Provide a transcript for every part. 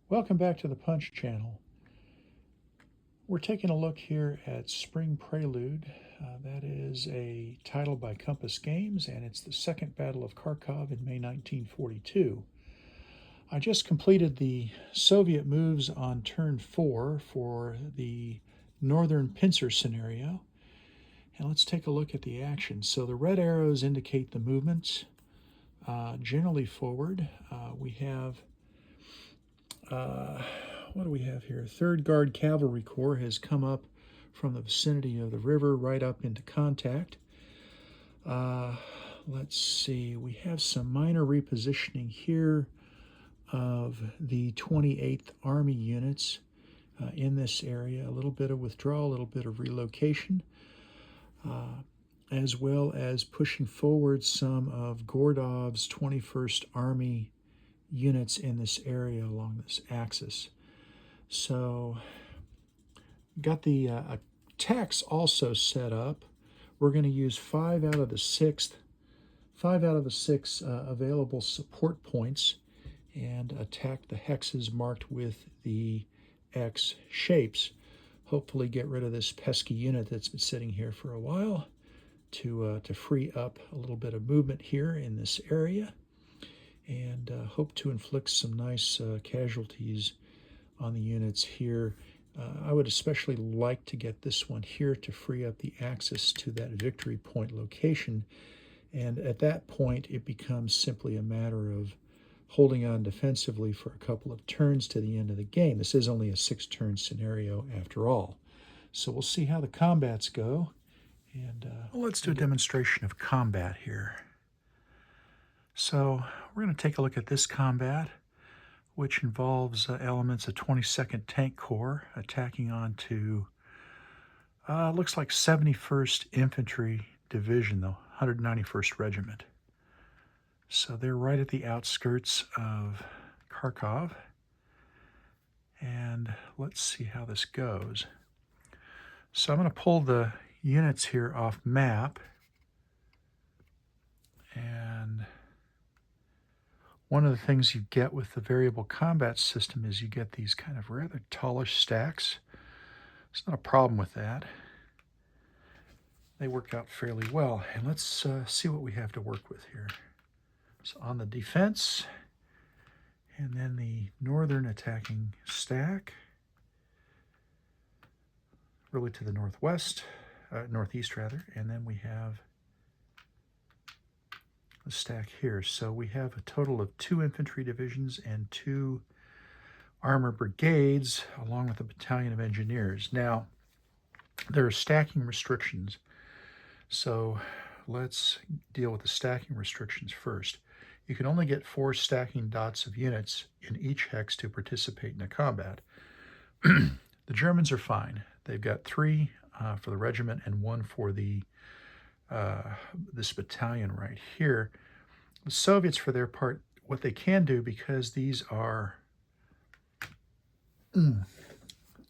Welcome back to the Punch channel. We're taking a look here at Spring Prelude. That is a title by Compass Games, and it's the second Battle of Kharkov in May 1942. I just completed the Soviet moves on turn 4 for the northern Pincer Scenario. And let's take a look at the action. So the red arrows indicate the movements, generally forward. We have what do we have here? 3rd Guard Cavalry Corps has come up from the vicinity of the river right up into contact. Let's see, we have some minor repositioning here of the 28th Army units in this area, a little bit of withdrawal, a little bit of relocation, as well as pushing forward some of Gordov's 21st Army units in this area along this axis. So got the attacks also set up. We're going to use 5 out of the 6 available support points and attack the hexes marked with the X shapes. Hopefully get rid of this pesky unit that's been sitting here for a while to free up a little bit of movement here in this area, and hope to inflict some nice casualties on the units here. I would especially like to get this one here to free up the access to that victory point location, and at that point it becomes simply a matter of holding on defensively for a couple of turns to the end of the game. This is only a 6-turn scenario after all. So we'll see how the combats go, and let's do a demonstration of combat here. So we're going to take a look at this combat, which involves elements of 22nd Tank Corps attacking onto, looks like 71st Infantry Division, though, 191st Regiment. So they're right at the outskirts of Kharkov, and let's see how this goes. So I'm going to pull the units here off map, and one of the things you get with the variable combat system is you get these kind of rather tallish stacks. It's not a problem with that. They work out fairly well. And let's see what we have to work with here. So on the defense, and then the northern attacking stack, really to the northwest, northeast rather, and then we have the stack here. So we have a total of 2 infantry divisions and 2 armor brigades, along with a battalion of engineers. Now, there are stacking restrictions, so let's deal with the stacking restrictions first. You can only get 4 stacking dots of units in each hex to participate in a combat. The Germans are fine. They've got 3 for the regiment and 1 for the this battalion right here. The Soviets, for their part, what they can do, because these are, let's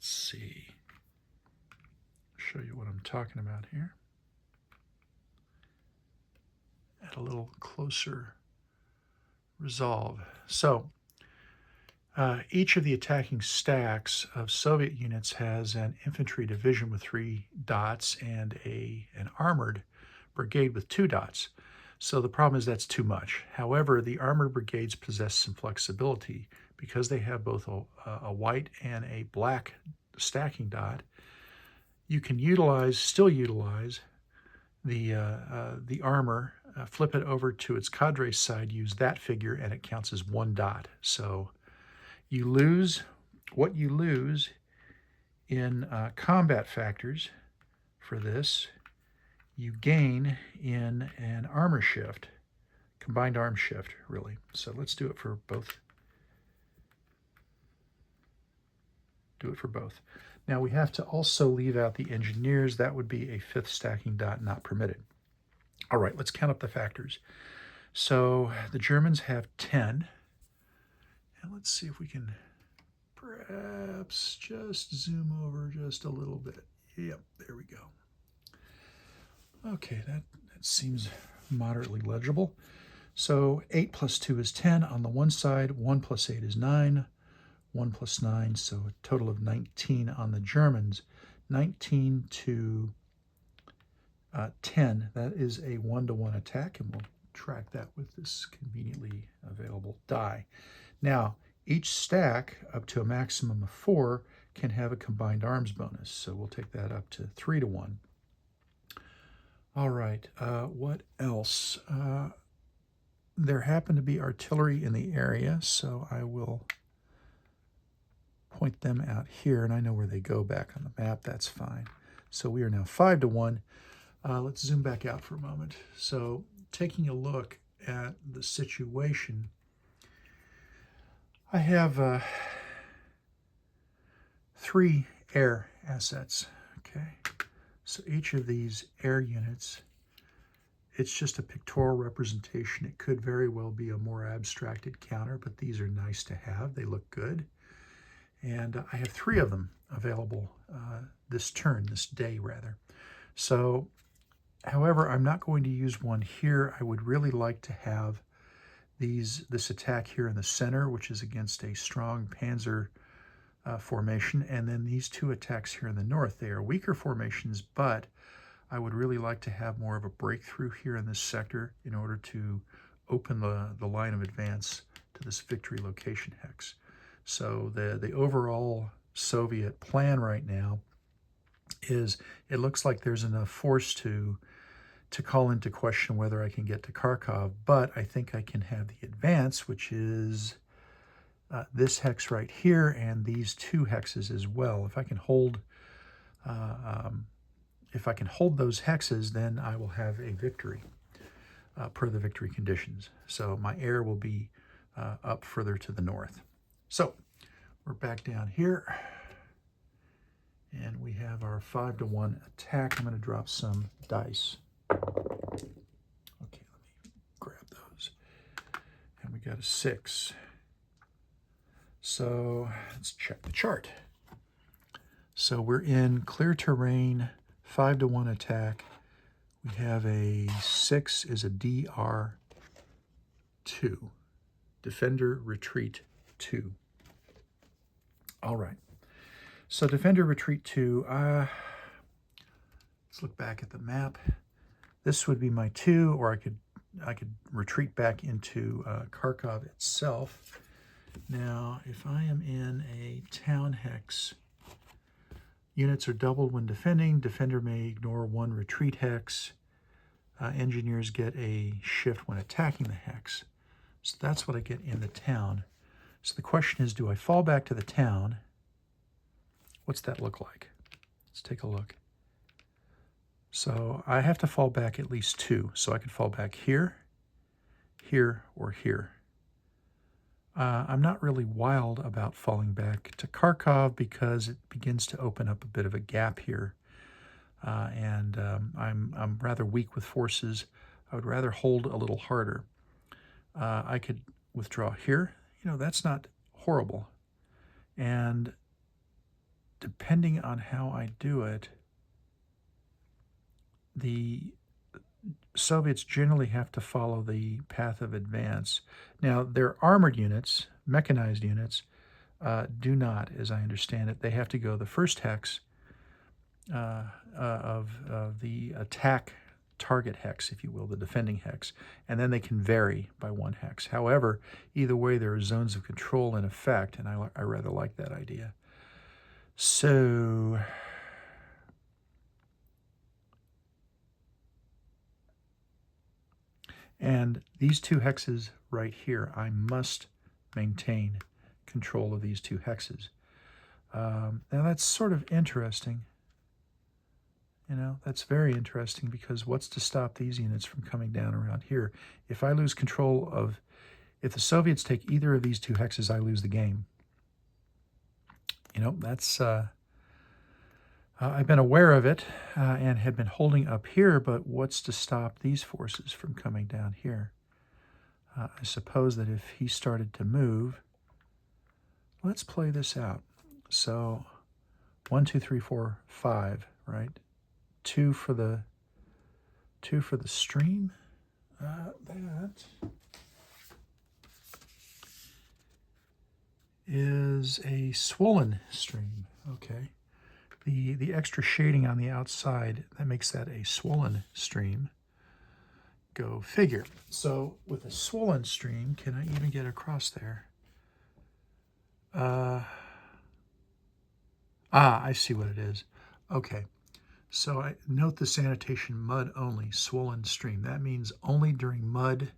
see, show you what I'm talking about here at a little closer resolve. So each of the attacking stacks of Soviet units has an infantry division with 3 dots and an armored brigade with 2 dots. So the problem is that's too much. However, the armored brigades possess some flexibility because they have both a white and a black stacking dot. You can still utilize the armor, flip it over to its cadre side, use that figure, and it counts as 1 dot. So you lose what you lose in combat factors for this, you gain in an armor shift, combined arm shift, really. So let's do it for both. Do it for both. Now we have to also leave out the engineers. That would be a 5th stacking dot, not permitted. All right, let's count up the factors. So the Germans have 10. And let's see if we can perhaps just zoom over just a little bit. Yep, there we go. Okay, that seems moderately legible. So 8 plus 2 is 10 on the one side, 1 plus 8 is 9, 1 plus 9, so a total of 19 on the Germans. 19 to 10, that is a 1-to-1 attack, and we'll track that with this conveniently available die. Now, each stack up to a maximum of 4 can have a combined arms bonus, so we'll take that up to 3-to-1. All right, what else? There happen to be artillery in the area, so I will point them out here, and I know where they go back on the map. That's fine. So we are now 5-to-1. Let's zoom back out for a moment. So taking a look at the situation, I have 3 air assets. Okay, so each of these air units, it's just a pictorial representation. It could very well be a more abstracted counter, but these are nice to have. They look good. And I have 3 of them available this day rather. So, however, I'm not going to use one here. I would really like to have this attack here in the center, which is against a strong panzer formation, and then these 2 attacks here in the north. They are weaker formations, but I would really like to have more of a breakthrough here in this sector in order to open the line of advance to this victory location hex. So the overall Soviet plan right now is, it looks like there's enough force to call into question whether I can get to Kharkov, but I think I can have the advance, which is this hex right here and these 2 hexes as well. If I can hold those hexes, then I will have a victory per the victory conditions. So my air will be up further to the north. So we're back down here, and we have our 5-to-1 attack. I'm going to drop some dice. Okay, let me grab those. And we got a 6. So let's check the chart. So we're in clear terrain, 5-to-1 attack. We have a 6 is a DR2. Defender Retreat 2. All right. So Defender Retreat 2, let's look back at the map. This would be my 2, or I could retreat back into Kharkov itself. Now, if I am in a town hex, units are doubled when defending. Defender may ignore 1 retreat hex. Engineers get a shift when attacking the hex. So that's what I get in the town. So the question is, do I fall back to the town? What's that look like? Let's take a look. So I have to fall back at least 2. So I could fall back here, here, or here. I'm not really wild about falling back to Kharkov because it begins to open up a bit of a gap here. And I'm rather weak with forces. I would rather hold a little harder. I could withdraw here. You know, that's not horrible. And depending on how I do it, the Soviets generally have to follow the path of advance. Now, their armored units, mechanized units, do not, as I understand it. They have to go the first hex of the attack target hex, if you will, the defending hex, and then they can vary by 1 hex. However, either way, there are zones of control in effect, and I rather like that idea. So and these 2 hexes right here, I must maintain control of these 2 hexes. Now that's sort of interesting. You know, that's very interesting, because what's to stop these units from coming down around here? If I lose control of, if the Soviets take either of these 2 hexes, I lose the game. You know, that's, I've been aware of it and had been holding up here, but what's to stop these forces from coming down here? I suppose that if he started to move, let's play this out. So 1, 2, 3, 4, 5, right? 2 for the stream. That is a swollen stream. Okay. The extra shading on the outside, that makes that a swollen stream. Go figure. So with a swollen stream, can I even get across there? I see what it is. Okay. So I note the annotation mud only, swollen stream. That means only during mud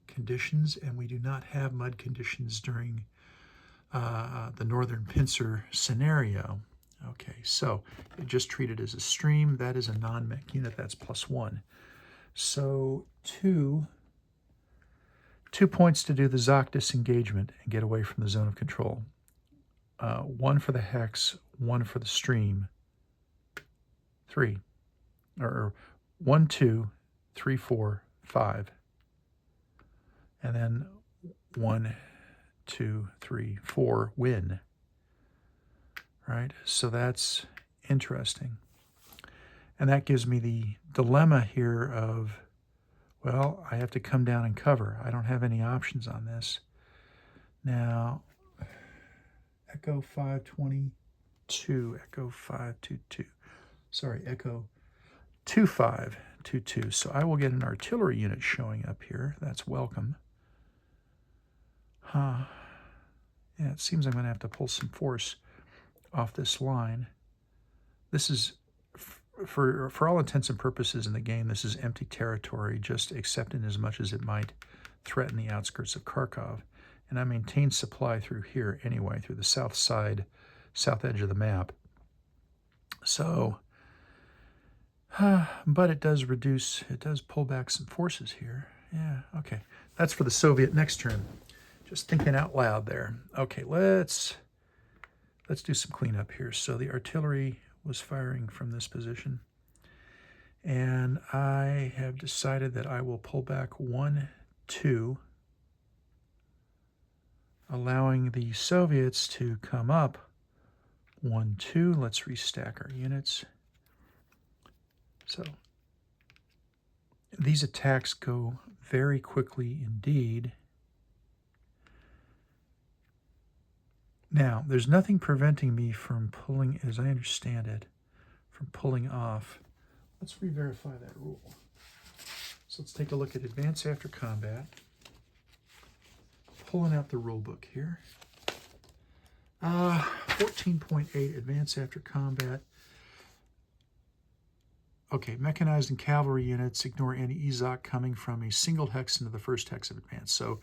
conditions, and we do not have mud conditions during the northern pincer scenario. Okay, so just treat it as a stream. That is a non-mech unit. That's +1. So two points to do the Zoc disengagement and get away from the zone of control. 1 for the hex, 1 for the stream. 3. Or 1, 2, 3, 4, 5. And then 1, 2, 3, 4, win. Right? So that's interesting. And that gives me the dilemma here of, well, I have to come down and cover. I don't have any options on this. Now, Echo 522, Echo 522. Sorry, Echo 2522. So I will get an artillery unit showing up here. That's welcome. Yeah, it seems I'm going to have to pull some force off this line. This is, for all intents and purposes in the game, this is empty territory, just except in as much as it might threaten the outskirts of Kharkov. And I maintain supply through here anyway, through the south side, south edge of the map. So, but it does pull back some forces here. Yeah, okay. That's for the Soviet next turn. Just thinking out loud there. Okay, let's do some cleanup here. So the artillery was firing from this position. And I have decided that I will pull back 1, 2, allowing the Soviets to come up 1, 2. Let's restack our units. So these attacks go very quickly indeed. Now, there's nothing preventing me from pulling, as I understand it, from pulling off. Let's re-verify that rule. So let's take a look at advance after combat. Pulling out the rule book here. 14.8, advance after combat. Okay, mechanized and cavalry units ignore any EZOC coming from a single hex into the first hex of advance. So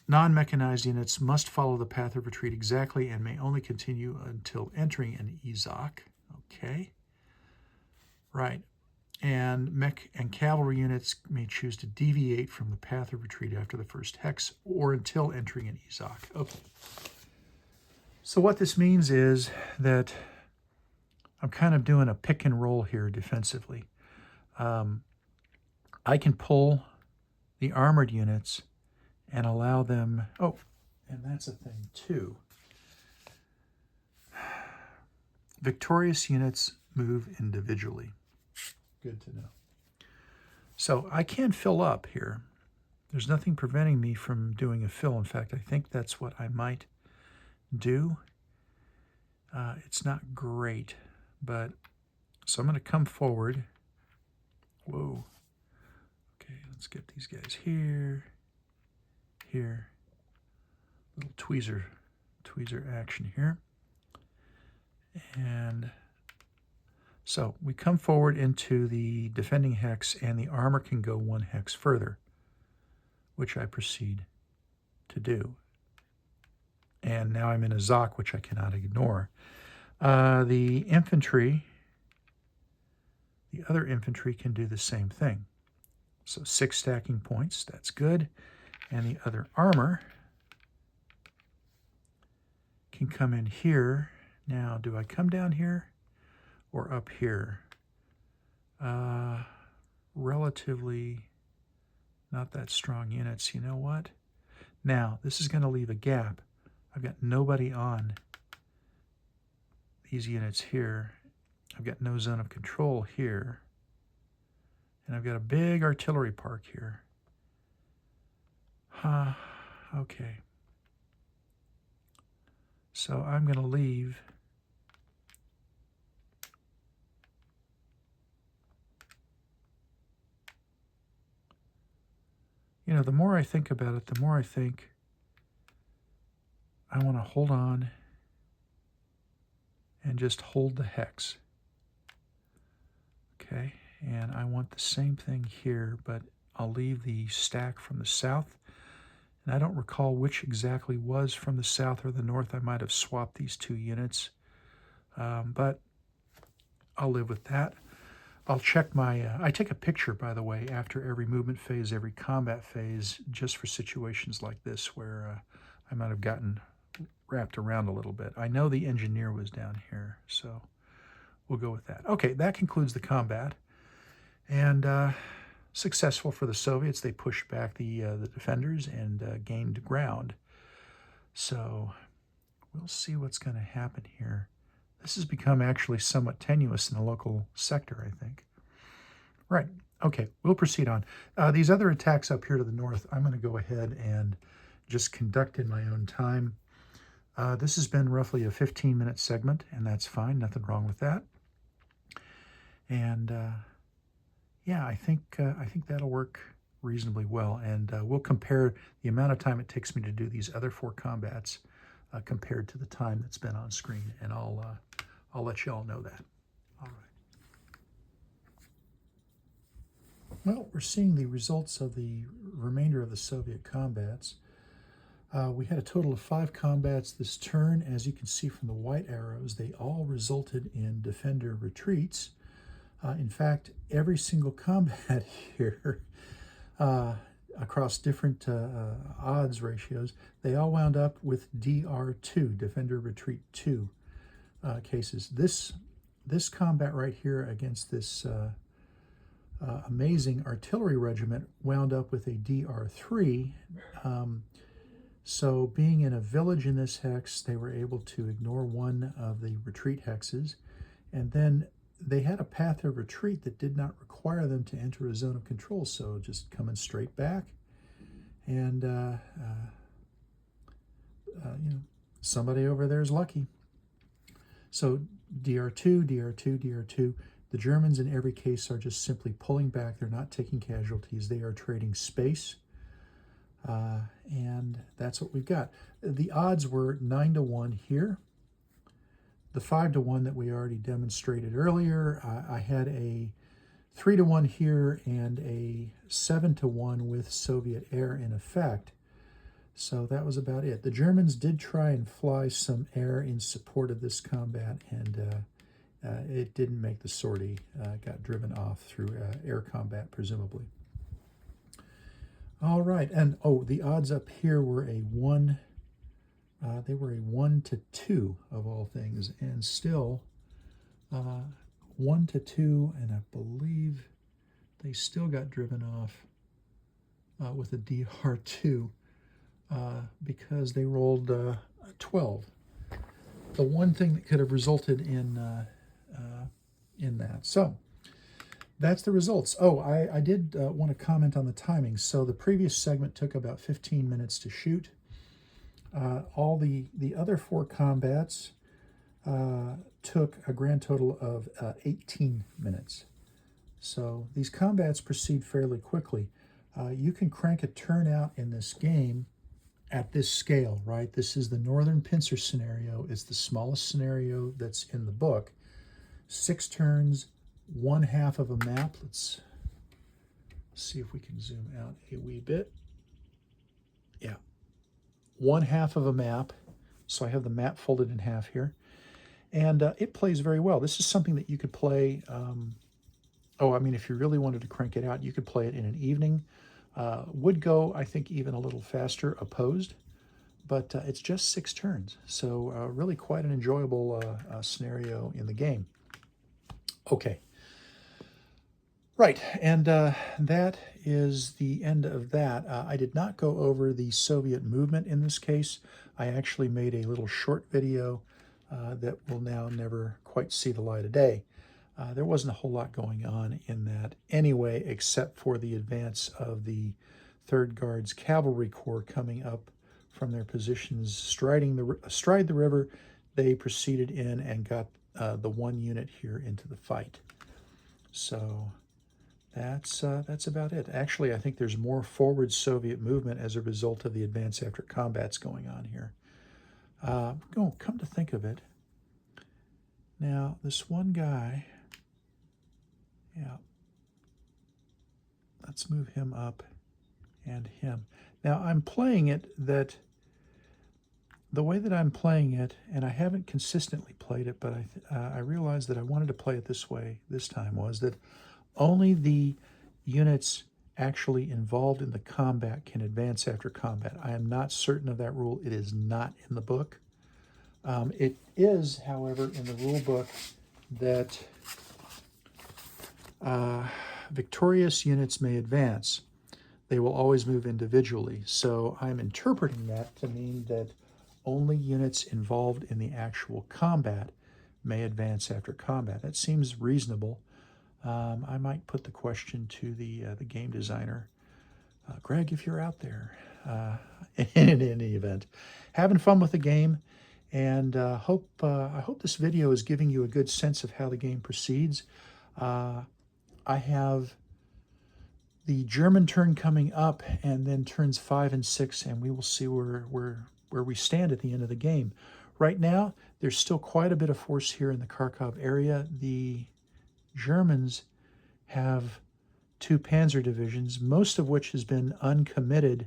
non-mechanized units must follow the path of retreat exactly and may only continue until entering an EZOC. Okay. Right. And mech and cavalry units may choose to deviate from the path of retreat after the first hex or until entering an EZOC. Okay. So what this means is that I'm kind of doing a pick and roll here defensively. I can pull the armored units and allow them, oh, and that's a thing too. Victorious units move individually. Good to know. So I can fill up here. There's nothing preventing me from doing a fill. In fact, I think that's what I might do. It's not great, but so I'm going to come forward. Whoa. Okay, let's get these guys here. Here, little tweezer action here. And so we come forward into the defending hex, and the armor can go 1 hex further, which I proceed to do. And now I'm in a Zoc, which I cannot ignore. The infantry, the other infantry can do the same thing. So 6 stacking points, that's good. And the other armor can come in here. Now, do I come down here or up here? Relatively not that strong units. You know what? Now, this is going to leave a gap. I've got nobody on these units here. I've got no zone of control here. And I've got a big artillery park here. Okay. So I'm going to leave you know, the more I think about it, the more I think I want to hold on and just hold the hex. Okay, and I want the same thing here, but I'll leave the stack from the south. And I don't recall which exactly was from the south or the north. I might have swapped these two units, but I'll live with that. I'll check my, I take a picture, by the way, after every movement phase, every combat phase, just for situations like this where I might have gotten wrapped around a little bit. I know the engineer was down here, so we'll go with that. Okay, that concludes the combat. And successful for the Soviets. They pushed back the defenders and gained ground. So we'll see what's going to happen here. This has become actually somewhat tenuous in the local sector, I think. Right. Okay, we'll proceed on. These other attacks up here to the north, I'm going to go ahead and just conduct in my own time. This has been roughly a 15-minute segment, and that's fine. Nothing wrong with that. And yeah, I think that'll work reasonably well. And we'll compare the amount of time it takes me to do these other 4 combats compared to the time that's been on screen, and I'll let you all know that. All right. Well, we're seeing the results of the remainder of the Soviet combats. We had a total of 5 combats this turn. As you can see from the white arrows, they all resulted in defender retreats. In fact, every single combat here, across different odds ratios, they all wound up with DR2, Defender Retreat 2 cases. This combat right here against this amazing artillery regiment wound up with a DR3. So being in a village in this hex, they were able to ignore one of the retreat hexes, and then they had a path of retreat that did not require them to enter a zone of control, so just coming straight back. And, you know, somebody over there is lucky. So DR2, DR2, DR2. The Germans in every case are just simply pulling back. They're not taking casualties. They are trading space. And that's what we've got. The odds were 9-1 here. The 5-1 that we already demonstrated earlier. I had a 3-1 here and a 7-1 with Soviet air in effect. So that was about it. The Germans did try and fly some air in support of this combat, and it didn't make the sortie. Got driven off through air combat, presumably. All right, and oh, the odds up here were a 1. They were a 1-2 of all things, and still 1-2, and I believe they still got driven off with a DR2 because they rolled 12. The one thing that could have resulted in that. So that's the results. Oh, I did want to comment on the timing. So the previous segment took about 15 minutes to shoot. All the other 4 combats took a grand total of 18 minutes. So these combats proceed fairly quickly. You can crank a turnout in this game at this scale, right? This is the Northern Pincer Scenario. It's the smallest scenario that's in the book. 6 turns, 1/2 of a map. Let's see if we can zoom out a wee bit. Yeah. 1/2 of a map. So I have the map folded in half here. And it plays very well. This is something that you could play. I mean, if you really wanted to crank it out, you could play it in an evening. Would go, I think, even a little faster opposed. But it's just 6 turns. So really quite an enjoyable scenario in the game. Okay. Right, and that is the end of that. I did not go over the Soviet movement in this case. I actually made a little short video that will now never quite see the light of day. There wasn't a whole lot going on in that anyway, except for the advance of the 3rd Guards Cavalry Corps coming up from their positions astride the river, they proceeded in and got the one unit here into the fight. So that's about it. Actually, I think there's more forward Soviet movement as a result of the advance after combat's going on here. Come to think of it, now this one guy, yeah, let's move him up and him. Now I'm playing it that the way that I'm playing it, and I haven't consistently played it, but I realized that I wanted to play it this way this time, was that only the units actually involved in the combat can advance after combat. I am not certain of that rule. It is not in the book. It is, however, in the rule book that victorious units may advance. They will always move individually. So I'm interpreting that to mean that only units involved in the actual combat may advance after combat. That seems reasonable. I might put the question to the game designer. Greg, if you're out there, in any event, having fun with the game, and I hope this video is giving you a good sense of how the game proceeds. I have the German turn coming up, and then turns 5 and 6, and we will see where we stand at the end of the game. Right now, there's still quite a bit of force here in the Kharkov area. The Germans have 2 panzer divisions, most of which has been uncommitted.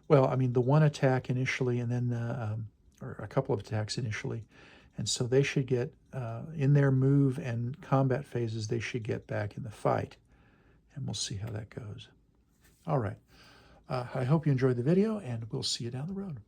Well, I mean, the one attack initially, and then or a couple of attacks initially, and so they should get in their move and combat phases, they should get back in the fight, and we'll see how that goes. All right, I hope you enjoyed the video, and we'll see you down the road.